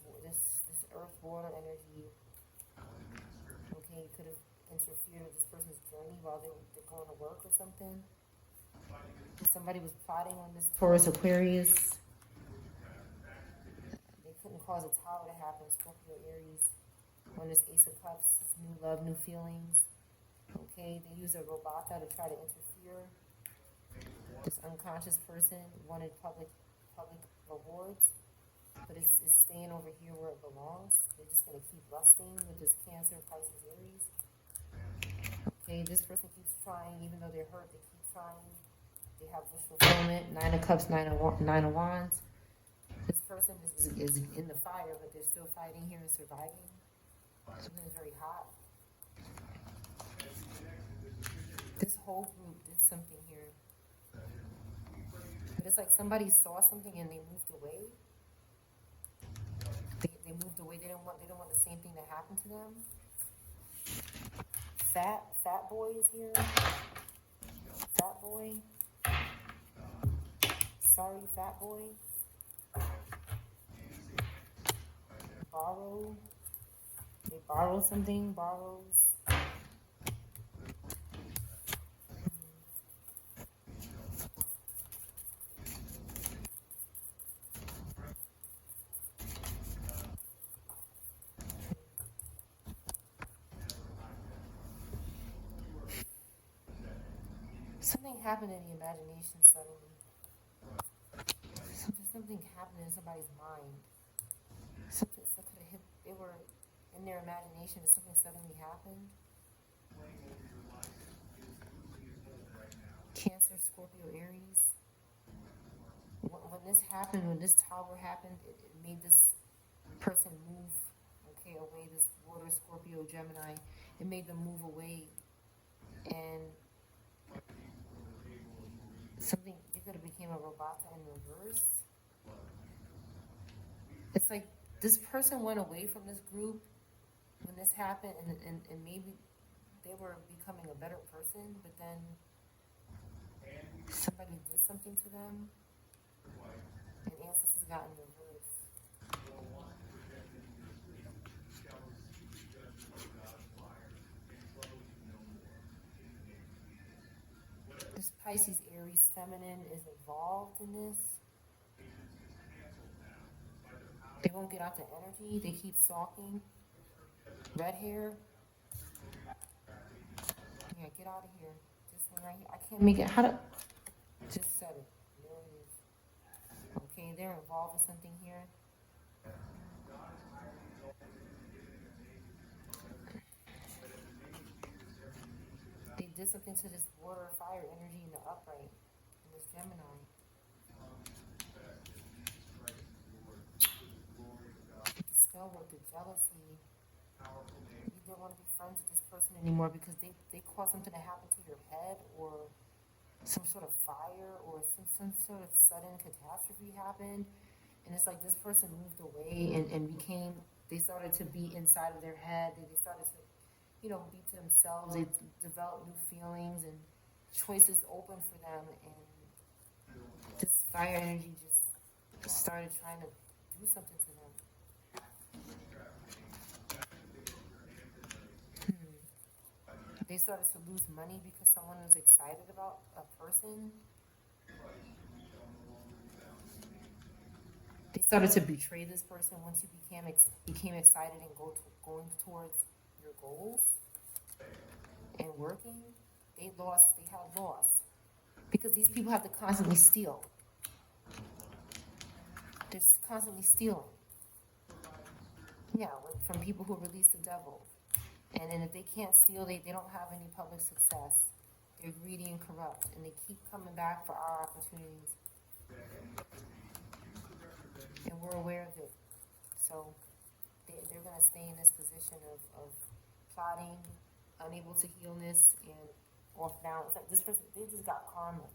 earth water energy. Okay, could have interfered with this person's journey while they're going to work or something. Somebody was plotting on this Taurus Aquarius. They couldn't cause a tower to happen. Scorpio Aries on this Ace of Cups. This new love, new feelings. Okay, they used a robota to try to interfere. This unconscious person wanted public rewards. But it's staying over here where it belongs. They're just going to keep lusting with this Cancer, Pisces, Aries. Okay, this person keeps trying, even though they're hurt, they keep trying. They have wish fulfillment. 9 of Cups, 9 of Wands. This person is in the fire, but they're still fighting here and surviving. Something is very hot. This whole group did something here. But it's like somebody saw something and they moved away. They moved away. They don't want the same thing to happen to them. Fat boy is here. Fat boy. Sorry, fat boy. Borrow. They borrow something. Borrows. Something happened in the imagination suddenly. Something happened in somebody's mind. Something hit. They were in their imagination and something suddenly happened. Cancer, Scorpio, Aries. When this happened, when this tower happened, it made this person move, okay, away. This water, Scorpio, Gemini. It made them move away. And could have became a robota in reverse. It's like this person went away from this group when this happened, and maybe they were becoming a better person, but then somebody did something to them, and ancestors got in reverse. This Pisces Aries feminine is involved in this. They won't get out the energy. They keep stalking. Red hair. Yeah, get out of here. This one right here. I can't make it. How to? Just said it. There it is. Okay, they're involved with something here. They did something to this water fire energy in the upright, in this Gemini. The spell work, the jealousy. You don't want to be friends with this person anymore because they caused something to happen to your head, or some sort of fire, or some sort of sudden catastrophe happened. And it's like this person moved away and became, they started to be inside of their head. They started to, be to themselves. They developed new feelings and choices open for them. And this fire energy just started trying to do something to them. They started to lose money because someone was excited about a person. They started to betray this person once you became excited and going towards your goals and working. They had loss because these people have to constantly steal. They're constantly stealing. Yeah, from people who release the devil. And then if they can't steal, they don't have any public success. They're greedy and corrupt, and they keep coming back for our opportunities. And we're aware of it. So they're going to stay in this position of plotting, unable to heal this, and off balance. Like this person, they just got karma.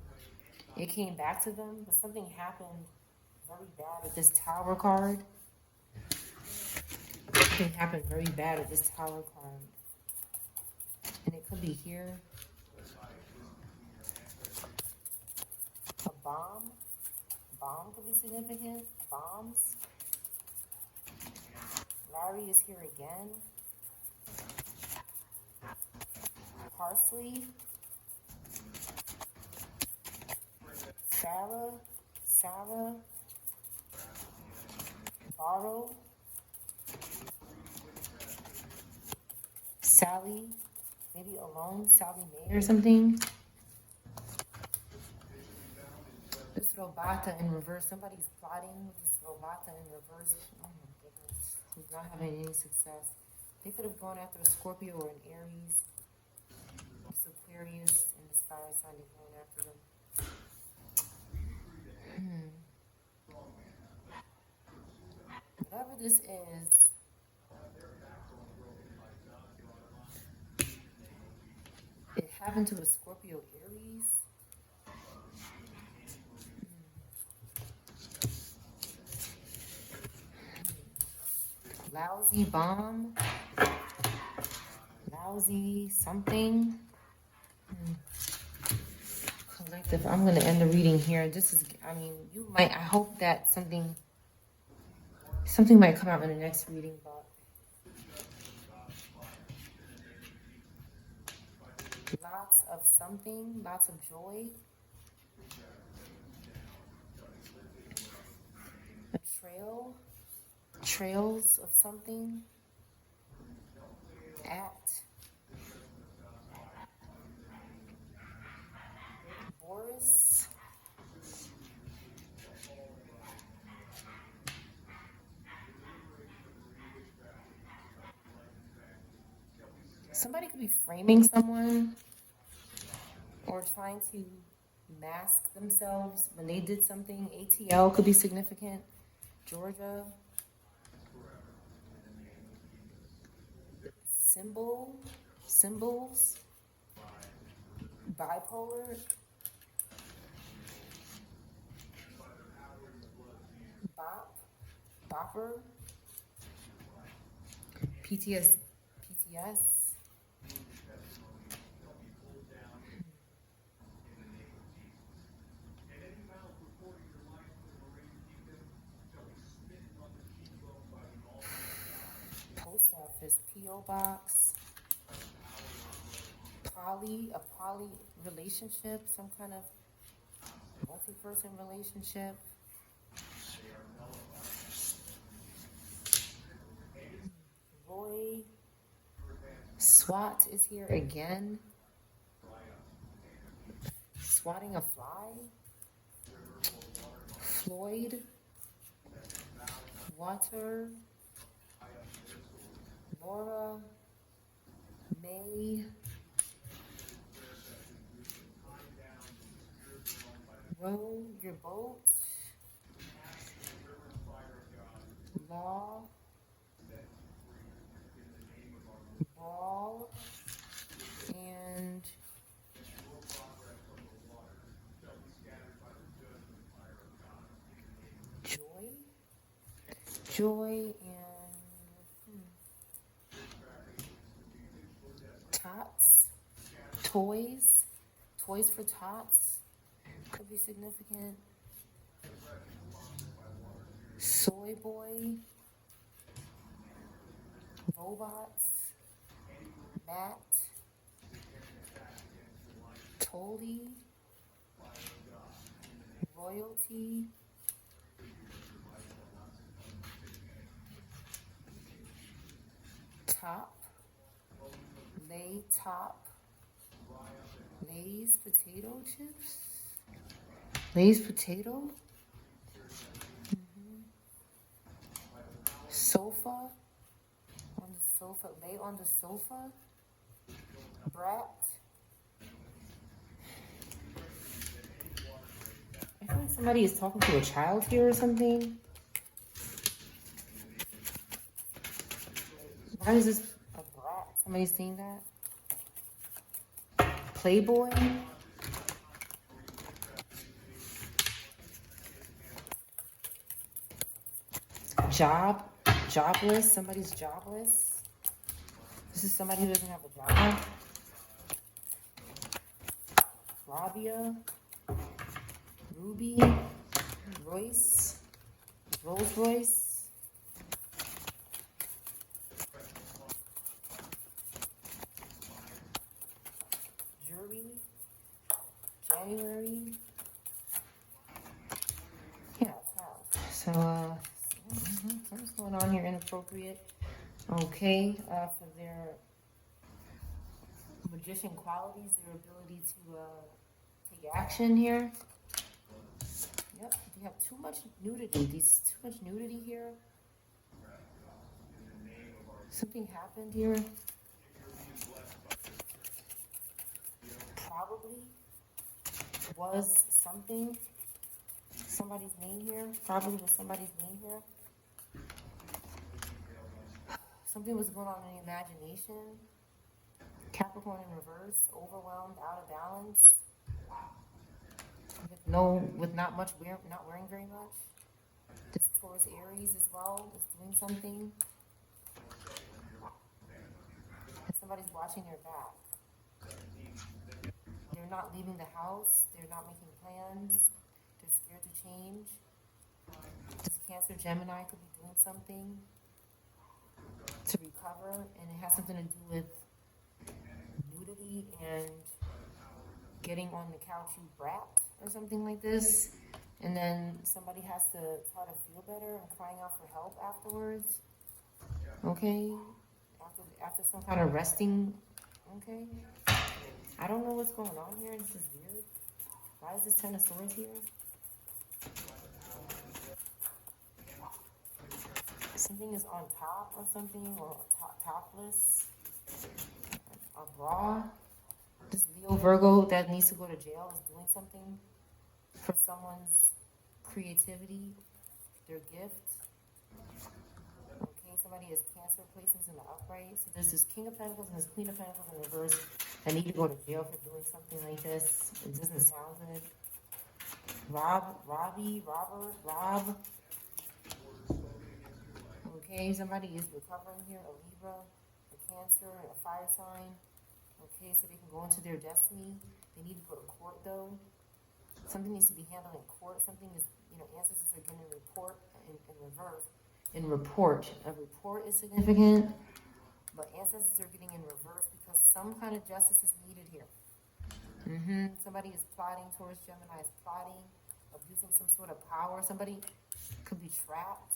It came back to them, but something happened very bad with this Tower card. Something happened very bad with this Tower card. And it could be here. A bomb. Bomb could be significant. Bombs. Larry is here again. Parsley. Sarah. Borrow. Sally. Maybe alone. Sally Mae or something. This Robata in reverse. Somebody's plotting with this Robata in reverse. Oh my goodness. Who's not having any success. They could have gone after a Scorpio or an Aries. This Aquarius and this fire sign is going after them. Whatever this is, it happened to a Scorpio Aries. Lousy bomb. Lousy something. Collective. I'm going to end the reading here. This is, I hope that something might come out in the next reading, but lots of something, lots of joy. A trails of something. Boris. Somebody could be framing someone or trying to mask themselves when they did something. ATL could be significant. Georgia. Symbols. Bipolar. Bopper, PTS. Post office, P.O. box, a poly relationship, some kind of multi-person relationship. Roy, SWAT is here again. Swatting a fly. Floyd, Water, Laura, May, row your boat, law, ball, and joy, and tots, toys for tots, could be significant. Soy boy, robots, Matt, Tolly, royalty, top, lay top, Lay's potato chips, Lay's potato, sofa, on the sofa, lay on the sofa, brat. I feel like somebody is talking to a child here or something. Why is this a brat? Somebody's saying that? Playboy? Jobless. Somebody's jobless. This is somebody who doesn't have a job. Rabia, Ruby, Royce, Rolls Royce, Jury, January. Yeah, so what's going on here? Inappropriate. Okay, for their magician qualities, their ability to take action here. Yep, they have too much nudity. Too much nudity here. Something happened here. Probably was something. Somebody's name here. Probably was somebody's name here. Something was going on in the imagination. Capricorn in reverse, overwhelmed, out of balance. With not wearing very much. This Taurus Aries as well is doing something. And somebody's watching their back. They're not leaving the house. They're not making plans. They're scared to change. This Cancer Gemini could be doing something to recover, and it has something to do with nudity and getting on the couch, you brat, or something like this. And then somebody has to try to feel better and crying out for help afterwards. Okay? After some kind of resting. Okay? I don't know what's going on here. This is weird. Why is this Ten of Swords here? Something is on top or something, or topless. A bra. This Leo Virgo that needs to go to jail is doing something for someone's creativity, their gift. Okay, somebody has Cancer placements in the upright. So there's this King of Pentacles and this Queen of Pentacles in reverse that need to go to jail for doing something like this. It doesn't sound good. Rob, Okay, somebody is recovering here, a Libra, a Cancer, and a fire sign. Okay, so they can go into their destiny. They need to go to court though. Something needs to be handled in court. Something is, ancestors are getting a report in reverse. In report. A report is significant, but ancestors are getting in reverse because some kind of justice is needed here. Somebody is plotting towards Gemini, is plotting, abusing some sort of power. Somebody could be trapped.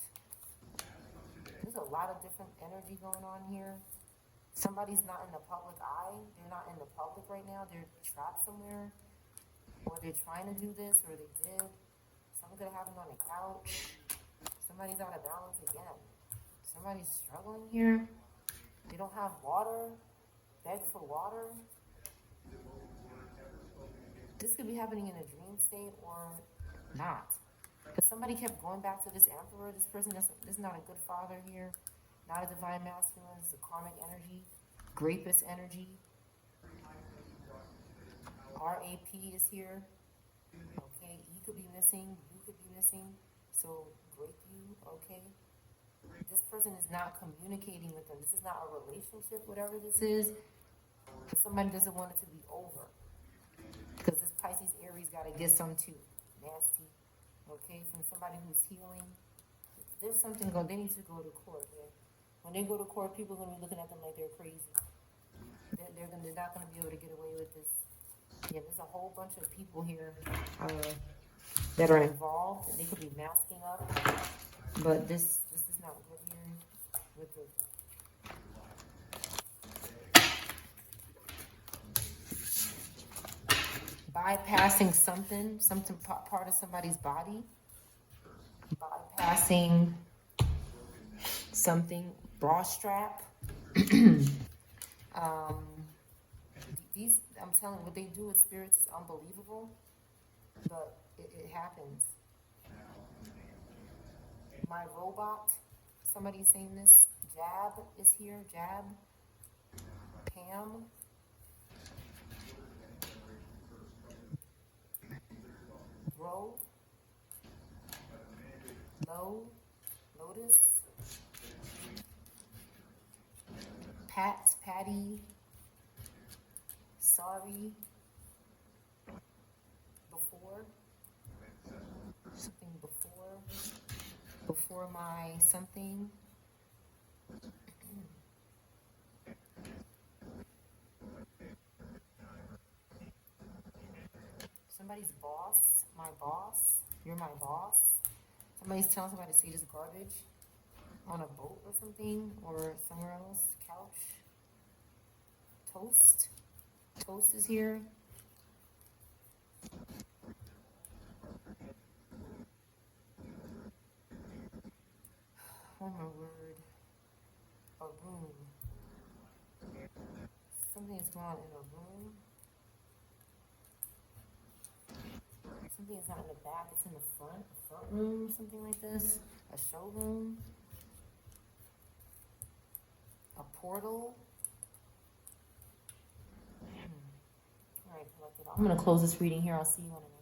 There's a lot of different energy going on here. Somebody's not in the public eye. They're not in the public right now. They're trapped somewhere. Or they're trying to do this, or they did. Something could have happened on the couch. Somebody's out of balance again. Somebody's struggling here. They don't have water. Beg for water. This could be happening in a dream state or not. Because somebody kept going back to this emperor. This person, this is not a good father here. Not a divine masculine. It's a karmic energy. Grapist energy. RAP is here. Okay, E could be missing. U could be missing. So, grape you, okay? This person is not communicating with them. This is not a relationship, whatever this is. Somebody doesn't want it to be over. Because this Pisces Aries got to get some too. Nasty. Okay, from somebody who's healing. There's something going, they need to go to court. Yeah. When they go to court, people are going to be looking at them like they're crazy. They're not going to be able to get away with this. Yeah, there's a whole bunch of people here that are involved. They could be masking up. But this is not good here with the... bypassing something part of somebody's body, bypassing something, bra strap. These, I'm telling you, what they do with spirits is unbelievable, but it happens. My robot, somebody's saying this, Jab is here, Jab, Pam. Bro, Lotus, Pat, Patty, sorry, before, something before my something. Somebody's boss, my boss, you're my boss. Somebody's telling somebody to say this garbage on a boat or something, or somewhere else, couch. Toast is here. One more word. A room. Something is going on in a room. Something is not in the back, it's in the front. A front room, something like this. A showroom. A portal. Alright, collective. I'm going to close this reading here. I'll see you on the next.